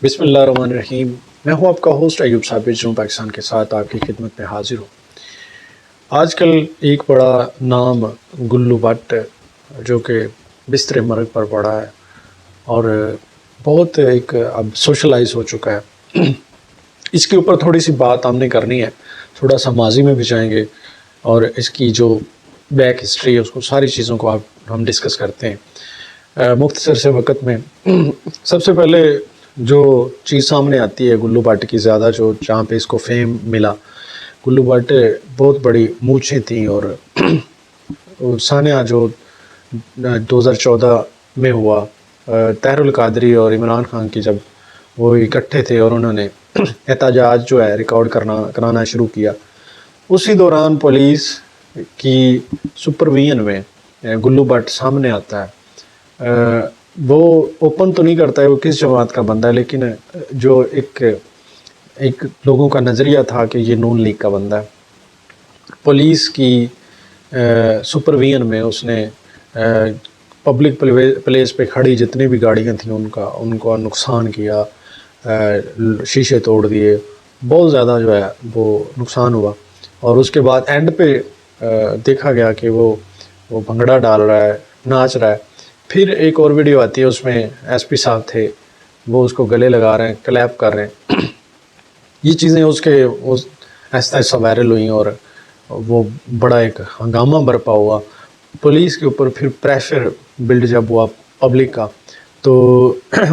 बिस्मिल्लाहिर्रहमानिर्रहीम। मैं हूं आपका होस्ट अयूब साबिर जो पाकिस्तान के साथ आपकी खिदमत में हाजिर हूं। आजकल एक बड़ा नाम गुल्लू भट्ट जो कि बिस्तर मर्ग पर पड़ा है और बहुत एक अब सोशलाइज हो चुका है। इसके ऊपर थोड़ी सी बात हमने करनी है, थोड़ा सा माजी में भी जाएंगे और इसकी जो बैक हिस्ट्री है उसको सारी चीज़ों को हम डिस्कस करते हैं मुख्तसर से वक़्त में। सबसे पहले जो चीज़ सामने आती है गुल्लू भट्ट की ज़्यादा जो जहाँ पे इसको फेम मिला, गुल्लू भट्ट बहुत बड़ी मूंछें थी और सानिया जो 2014 में हुआ ताहिरुल कादरी और इमरान खान की जब वो इकट्ठे थे और उन्होंने एहतजाज जो है रिकॉर्ड कराना शुरू किया, उसी दौरान पुलिस की सुपरविजन में गुल्लू भट्ट सामने आता है। वो ओपन तो नहीं करता है वो किस जमात का बंदा है, लेकिन जो एक लोगों का नज़रिया था कि ये नून लीग का बंदा है। पुलिस की सुपरविजन में उसने पब्लिक प्लेस पे खड़ी जितनी भी गाड़ियां थी उनको नुकसान किया, शीशे तोड़ दिए, बहुत ज़्यादा जो है वो नुकसान हुआ। और उसके बाद एंड पे देखा गया कि वो भंगड़ा डाल रहा है, नाच रहा है। फिर एक और वीडियो आती है, उसमें एसपी साहब थे, वो उसको गले लगा रहे हैं, क्लैप कर रहे हैं। ये चीज़ें उसके ऐसा ऐसा वायरल हुई और वो बड़ा एक हंगामा बरपा हुआ पुलिस के ऊपर। फिर प्रेशर बिल्ड जब हुआ पब्लिक का तो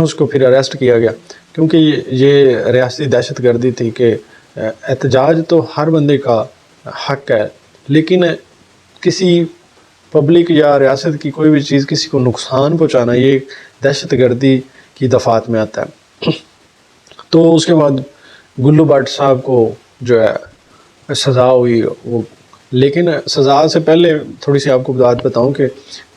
उसको फिर अरेस्ट किया गया, क्योंकि ये रियासती दहशत गर्दी थी कि एहतजाज तो हर बंदे का हक है, लेकिन किसी पब्लिक या रियासत की कोई भी चीज़ किसी को नुकसान पहुंचाना ये दहशत गर्दी की दफ़ात में आता है। तो उसके बाद गुल्लू भट्ट साहब को जो है सज़ा हुई वो, लेकिन सज़ा से पहले थोड़ी सी आपको बात बताऊं कि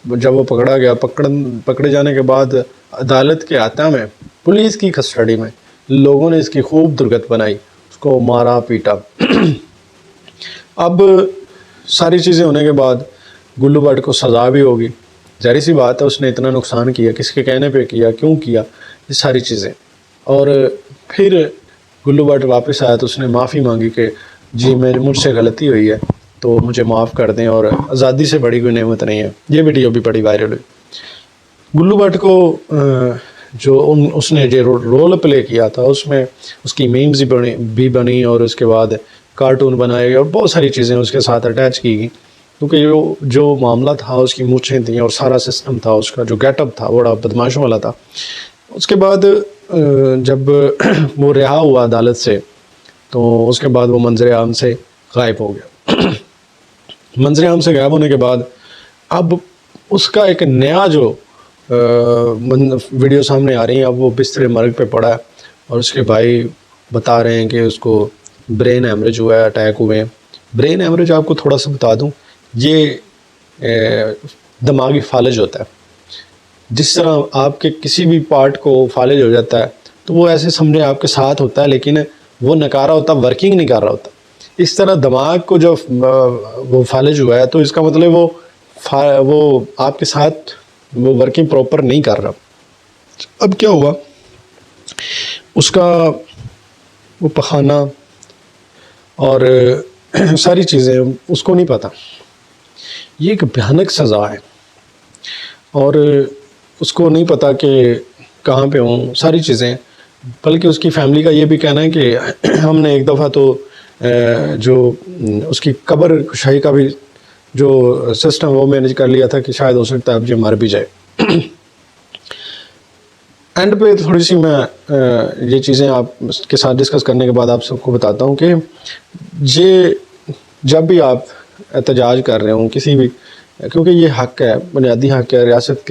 जब वो पकड़ा गया, पकड़े जाने के बाद अदालत के आता में पुलिस की कस्टडी में लोगों ने इसकी खूब दुर्गत बनाई, उसको मारा पीटा। अब सारी चीज़ें होने के बाद गुल्लू भट्ट को सज़ा भी होगी, ज़ाहिर सी बात है, उसने इतना नुकसान किया, किसके कहने पे किया, क्यों किया, ये सारी चीज़ें। और फिर गुल्लू भट्ट वापस आया तो उसने माफ़ी मांगी कि जी मुझसे गलती हुई है तो मुझे माफ़ कर दें और आज़ादी से बड़ी कोई नेमत नहीं है। ये वीडियो भी बड़ी वायरल हुई। गुल्लू भट्ट को जो उसने जो रोल प्ले किया था उसमें उसकी मीम्स भी बनी और उसके बाद कार्टून बनाए गए और बहुत सारी चीज़ें उसके साथ अटैच की गई, क्योंकि जो मामला था उसकी मूछें थी और सारा सिस्टम था, उसका जो गेटअप था बड़ा बदमाशों वाला था। उसके बाद जब वो रिहा हुआ अदालत से तो उसके बाद वो मंजर आम से गायब हो गया। मंजर आम से गायब होने के बाद अब उसका एक नया जो वीडियो सामने आ रही है, अब वो बिस्तर मर्ग पे पड़ा है और उसके भाई बता रहे हैं कि उसको ब्रेन हेमरेज हुआ है, अटैक हुए हैं। ब्रेन हेमरेज आपको थोड़ा सा बता दूं, ये दिमागी फालज होता है। जिस तरह आपके किसी भी पार्ट को फालज हो जाता है तो वो ऐसे समझे आपके साथ होता है लेकिन वो नकारा होता, वर्किंग नहीं कर रहा होता। इस तरह दिमाग को जो वो फालज हुआ है तो इसका मतलब वो आपके साथ वो वर्किंग प्रॉपर नहीं कर रहा। अब क्या हुआ, उसका वो पखाना और सारी चीज़ें उसको नहीं पता। ये एक भयानक सज़ा है और उसको नहीं पता कि कहाँ पे हूँ, सारी चीज़ें। बल्कि उसकी फैमिली का ये भी कहना है कि हमने एक दफ़ा तो जो उसकी कब्र कुशाई का भी जो सिस्टम वो मैनेज कर लिया था कि शायद हो सकता है अब ये मर भी जाए। एंड पे थोड़ी सी मैं ये चीज़ें आपके साथ डिस्कस करने के बाद आप सबको बताता हूँ कि ये जब भी आप एहतजाज कर रहे हो किसी भी, क्योंकि ये हक है, बुनियादी हक है, रियासत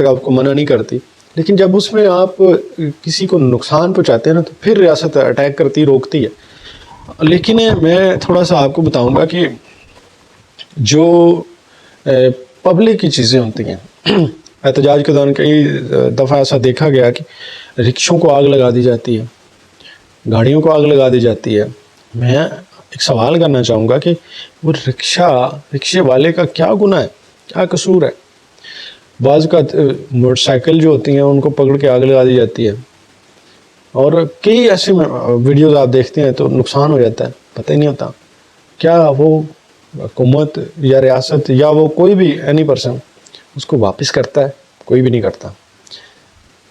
का आपको मना नहीं करती, लेकिन जब उसमें आप किसी को नुकसान पहुँचाते हैं ना तो फिर रियासत अटैक करती, रोकती है। लेकिन मैं थोड़ा सा आपको बताऊँगा कि जो पब्लिक की चीज़ें होती हैं, एहतजाज के दौरान कई दफ़ा ऐसा देखा गया कि रिक्शों को आग लगा दी जाती है, गाड़ियों को आग लगा दी जाती है। मैं एक सवाल करना चाहूँगा कि वो रिक्शे वाले का क्या गुनाह है, क्या कसूर है? बाज़ का मोटरसाइकिल जो होती हैं उनको पकड़ के आग लगा दी जाती है, اور کئی ایسے ویڈیوز آپ دیکھتے ہیں تو نقصان ہو جاتا ہے، پتہ ہی نہیں ہوتا کیا وہ حکومت یا ریاست یا وہ کوئی بھی اینی پرسن اس کو واپس کرتا ہے، کوئی بھی نہیں کرتا۔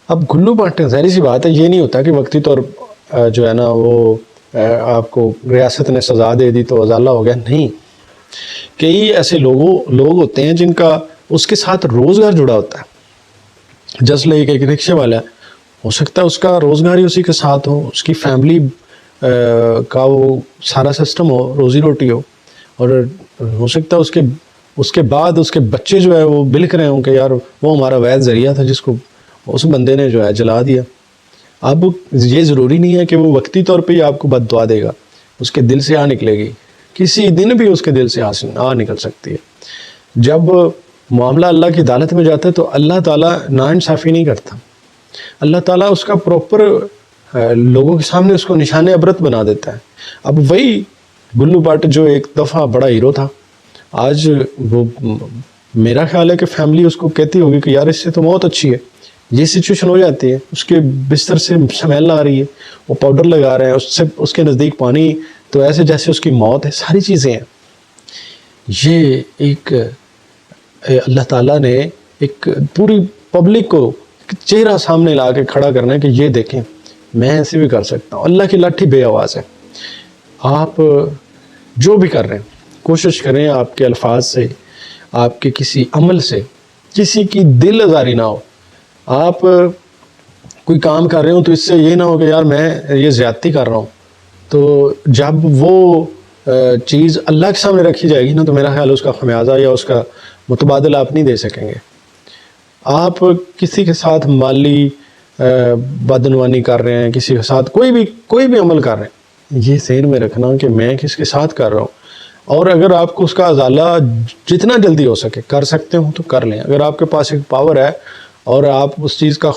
اب گلو بانٹے ظاہری سی بات ہے، یہ نہیں ہوتا کہ وقتی طور جو ہے نا وہ آپ کو ریاست نے سزا دے دی تو ازالہ ہو گیا، نہیں۔ کئی ایسے لوگ ہوتے ہیں جن کا اس کے ساتھ روزگار جڑا ہوتا ہے، جس لائک ایک رکشے والا ہے، ہو سکتا ہے اس کا روزگار ہی اسی کے ساتھ ہو، اس کی فیملی کا وہ سارا سسٹم ہو، روزی روٹی ہو، اور ہو سکتا ہے اس کے بعد اس کے بچے جو ہے وہ بلک رہے ہوں کہ یار وہ ہمارا وید ذریعہ تھا جس کو اس بندے نے جو ہے جلا دیا۔ اب یہ ضروری نہیں ہے کہ وہ وقتی طور پہ ہی آپ کو بد دعا دے گا، اس کے دل سے نکلے گی، کسی دن بھی اس کے دل سے نکل سکتی ہے۔ جب معاملہ اللہ کی عدالت میں جاتا ہے تو اللہ تعالیٰ ناانصافی نہیں کرتا، اللہ تعالیٰ اس کا پراپر لوگوں کے سامنے اس کو نشان عبرت بنا دیتا ہے۔ اب وہی گلو بٹ جو ایک دفعہ بڑا ہیرو تھا، آج وہ میرا خیال ہے کہ فیملی اس کو کہتی ہوگی کہ یار اس سے تو موت اچھی ہے۔ یہ سچویشن ہو جاتی ہے، اس کے بستر سے سمیل آ رہی ہے، وہ پاؤڈر لگا رہے ہیں، اس کے نزدیک پانی تو ایسے جیسے اس کی موت ہے، ساری چیزیں ہیں۔ یہ ایک اللہ تعالیٰ نے ایک پوری پبلک کو چہرہ سامنے لا کے کھڑا کرنا ہے کہ یہ دیکھیں میں ایسے بھی کر سکتا ہوں۔ اللہ کی لاٹھی بے آواز ہے۔ آپ جو بھی کر رہے ہیں کوشش کریں آپ کے الفاظ سے، آپ کے کسی عمل سے کسی کی دل آزاری نہ ہو۔ آپ کوئی کام کر رہے ہوں تو اس سے یہ نہ ہو کہ یار میں یہ زیادتی کر رہا ہوں، تو جب وہ چیز اللہ کے سامنے رکھی جائے گی نا تو میرا خیال اس کا خمیازہ یا اس کا متبادل آپ نہیں دے سکیں گے۔ آپ کسی کے ساتھ مالی بدعنوانی کر رہے ہیں، کسی کے ساتھ کوئی بھی عمل کر رہے ہیں، یہ ذہن میں رکھنا کہ میں کس کے ساتھ کر رہا ہوں، اور اگر آپ کو اس کا ازالہ جتنا جلدی ہو سکے کر سکتے ہوں تو کر لیں۔ اگر آپ کے پاس ایک پاور ہے اور آپ اس چیز کا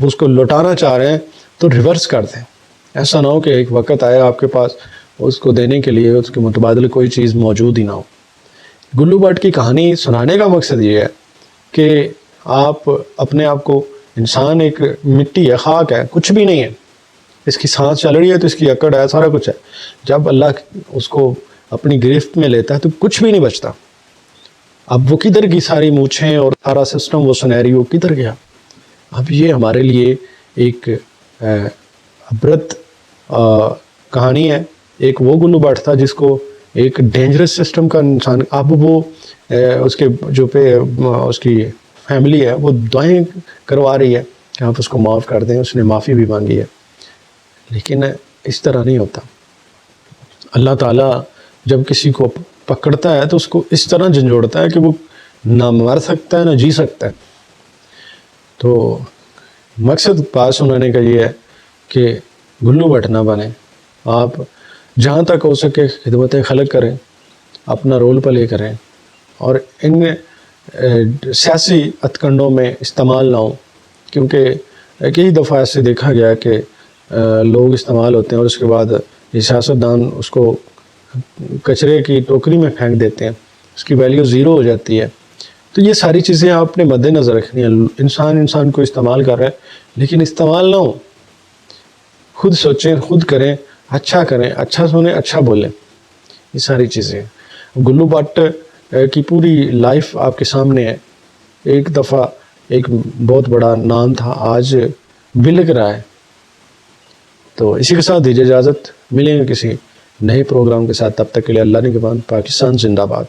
اس کو لوٹانا چاہ رہے ہیں تو ریورس کر دیں۔ ایسا نہ ہو کہ ایک وقت آئے آپ کے پاس اس کو دینے کے لیے اس کے متبادل کوئی چیز موجود ہی نہ ہو۔ گلو بٹ کی کہانی سنانے کا مقصد یہ ہے کہ آپ اپنے آپ کو، انسان ایک مٹی ہے، خاک ہے، کچھ بھی نہیں ہے، اس کی سانس چل رہی ہے تو اس کی اکڑ ہے، سارا کچھ ہے۔ جب اللہ اس کو اپنی گرفت میں لیتا ہے تو کچھ بھی نہیں بچتا۔ اب وہ کدھر کی ساری مونچھیں اور سارا سسٹم، وہ سینیریو کدھر گیا؟ اب یہ ہمارے لیے ایک عبرت کہانی ہے۔ ایک وہ گلو بٹ تھا جس کو ایک ڈینجرس سسٹم کا انسان، اب وہ اس کے جو اس کی فیملی ہے وہ دعائیں کروا رہی ہے کہ آپ اس کو معاف کر دیں، اس نے معافی بھی مانگی ہے، لیکن اس طرح نہیں ہوتا۔ اللہ تعالیٰ جب کسی کو پکڑتا ہے تو اس کو اس طرح جھنجھوڑتا ہے کہ وہ نہ مر سکتا ہے نہ جی سکتا ہے۔ تو مقصد بات سنانے کا یہ ہے کہ گلو بٹ نہ بنے، آپ جہاں تک ہو سکے خدمت خلق کریں، اپنا رول پلے کریں، اور ان سیاسی ہتھ کنڈوں میں استعمال نہ ہوں، کیونکہ کئی دفعہ ایسے دیکھا گیا کہ لوگ استعمال ہوتے ہیں اور اس کے بعد یہ سیاستدان اس کو کچرے کی ٹوکری میں پھینک دیتے ہیں، اس کی ویلیو زیرو ہو جاتی ہے۔ تو یہ ساری چیزیں آپ نے مد نظر رکھنی ہیں۔ انسان کو استعمال کر رہا ہے لیکن استعمال نہ ہو، خود سوچیں، خود کریں، اچھا کریں، اچھا سنیں، اچھا بولیں، یہ ساری چیزیں ہیں۔ گلو بٹ کی پوری لائف آپ کے سامنے ہے۔ ایک دفعہ ایک بہت بڑا نام تھا، آج بلک رہا ہے۔ تو اسی کے ساتھ دیجیے اجازت، ملیں گے کسی نئے پروگرام کے ساتھ، تب تک کے لیے اللہ نگہبان۔ پاکستان زندہ باد۔